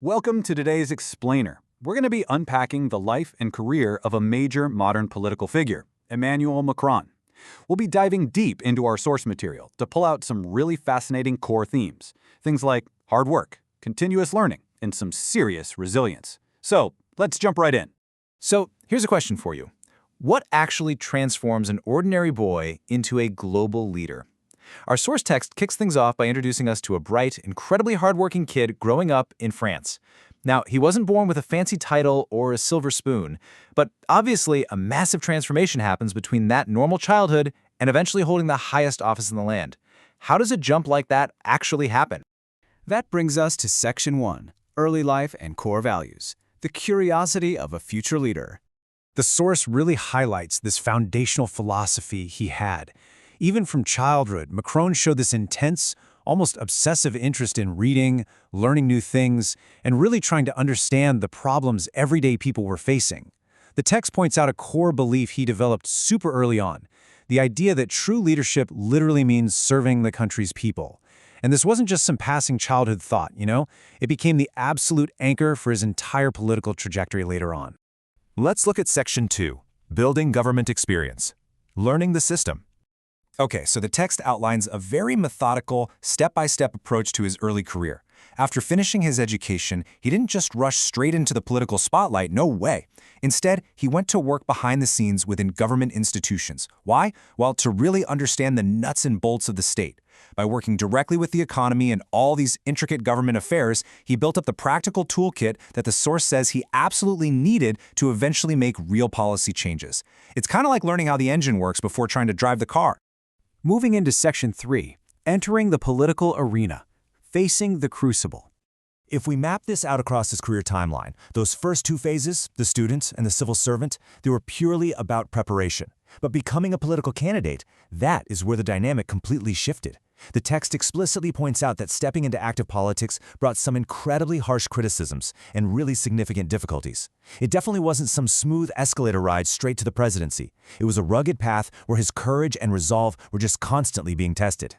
Welcome to today's Explainer. We're going to be unpacking the life and career of a major modern political figure, Emmanuel Macron. We'll be diving deep into our source material to pull out some really fascinating core themes, things like hard work, continuous learning, and some serious resilience. So, let's jump right in. So, here's a question for you. What actually transforms an ordinary boy into a global leader? Our source text kicks things off by introducing us to a bright, incredibly hardworking kid growing up in France. Now, he wasn't born with a fancy title or a silver spoon, but obviously a massive transformation happens between that normal childhood and eventually holding the highest office in the land. How does a jump like that actually happen? That brings us to Section 1, Early Life and Core Values, the curiosity of a future leader. The source really highlights this foundational philosophy he had. Even from childhood, Macron showed this intense, almost obsessive interest in reading, learning new things, and really trying to understand the problems everyday people were facing. The text points out a core belief he developed super early on, the idea that true leadership literally means serving the country's people. And this wasn't just some passing childhood thought, It became the absolute anchor for his entire political trajectory later on. Let's look at Section 2, Building Government Experience, Learning the System. Okay, so the text outlines a very methodical, step-by-step approach to his early career. After finishing his education, he didn't just rush straight into the political spotlight, no way. Instead, he went to work behind the scenes within government institutions. Why? Well, to really understand the nuts and bolts of the state. By working directly with the economy and all these intricate government affairs, he built up the practical toolkit that the source says he absolutely needed to eventually make real policy changes. It's kind of like learning how the engine works before trying to drive the car. Moving into Section 3, Entering the Political Arena, Facing the Crucible. If we map this out across his career timeline, those first two phases, the student and the civil servant, they were purely about preparation. But becoming a political candidate, that is where the dynamic completely shifted. The text explicitly points out that stepping into active politics brought some incredibly harsh criticisms and really significant difficulties. It definitely wasn't some smooth escalator ride straight to the presidency. It was a rugged path where his courage and resolve were just constantly being tested.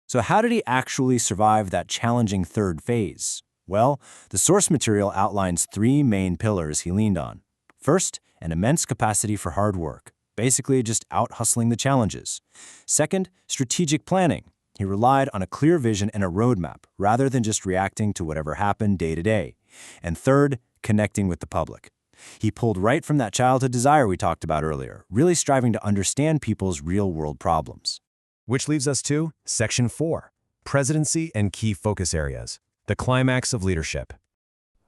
So how did he actually survive that challenging third phase? Well, the source material outlines three main pillars he leaned on. First, an immense capacity for hard work, basically just out-hustling the challenges. Second, strategic planning. He relied on a clear vision and a roadmap, rather than just reacting to whatever happened day to day. And third, connecting with the public. He pulled right from that childhood desire we talked about earlier, really striving to understand people's real-world problems. Which leads us to Section 4, Presidency and Key Focus Areas, the Climax of Leadership.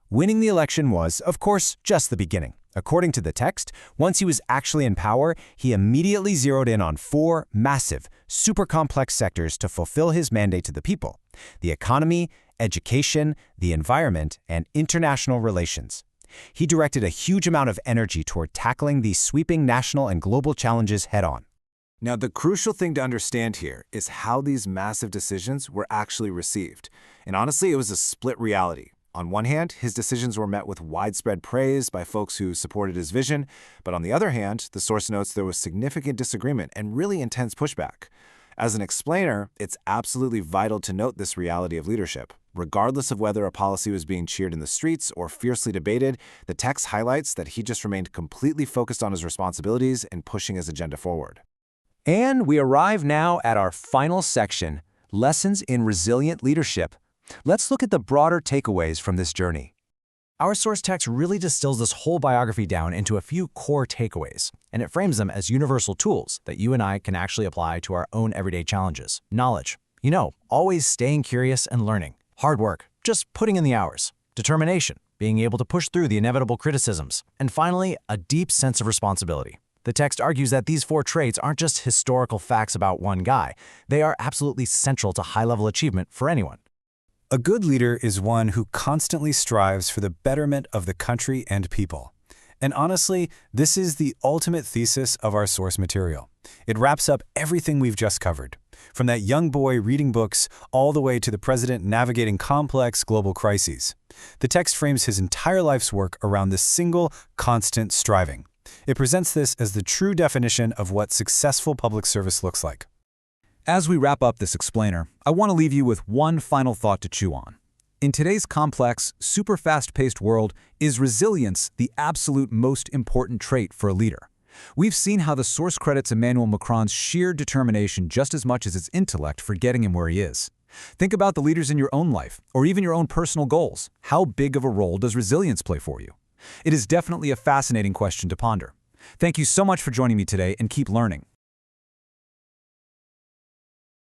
Winning the election was, of course, just the beginning. According to the text, once he was actually in power, he immediately zeroed in on four massive, super complex sectors to fulfill his mandate to the people: the economy, education, the environment, and international relations. He directed a huge amount of energy toward tackling these sweeping national and global challenges head-on. Now, the crucial thing to understand here is how these massive decisions were actually received. And honestly, it was a split reality. On one hand, his decisions were met with widespread praise by folks who supported his vision, but on the other hand, the source notes there was significant disagreement and really intense pushback. As an explainer, it's absolutely vital to note this reality of leadership. Regardless of whether a policy was being cheered in the streets or fiercely debated, the text highlights that he just remained completely focused on his responsibilities and pushing his agenda forward. And we arrive now at our final section, Lessons in Resilient Leadership. Let's look at the broader takeaways from this journey. Our source text really distills this whole biography down into a few core takeaways, and it frames them as universal tools that you and I can actually apply to our own everyday challenges. Knowledge. Always staying curious and learning. Hard work. Just putting in the hours. Determination. Being able to push through the inevitable criticisms. And finally, a deep sense of responsibility. The text argues that these four traits aren't just historical facts about one guy. They are absolutely central to high-level achievement for anyone. A good leader is one who constantly strives for the betterment of the country and people. And honestly, this is the ultimate thesis of our source material. It wraps up everything we've just covered, from that young boy reading books all the way to the president navigating complex global crises. The text frames his entire life's work around this single, constant striving. It presents this as the true definition of what successful public service looks like. As we wrap up this explainer, I want to leave you with one final thought to chew on. In today's complex, super fast-paced world, is resilience the absolute most important trait for a leader? We've seen how the source credits Emmanuel Macron's sheer determination just as much as his intellect for getting him where he is. Think about the leaders in your own life, or even your own personal goals. How big of a role does resilience play for you? It is definitely a fascinating question to ponder. Thank you so much for joining me today, and keep learning.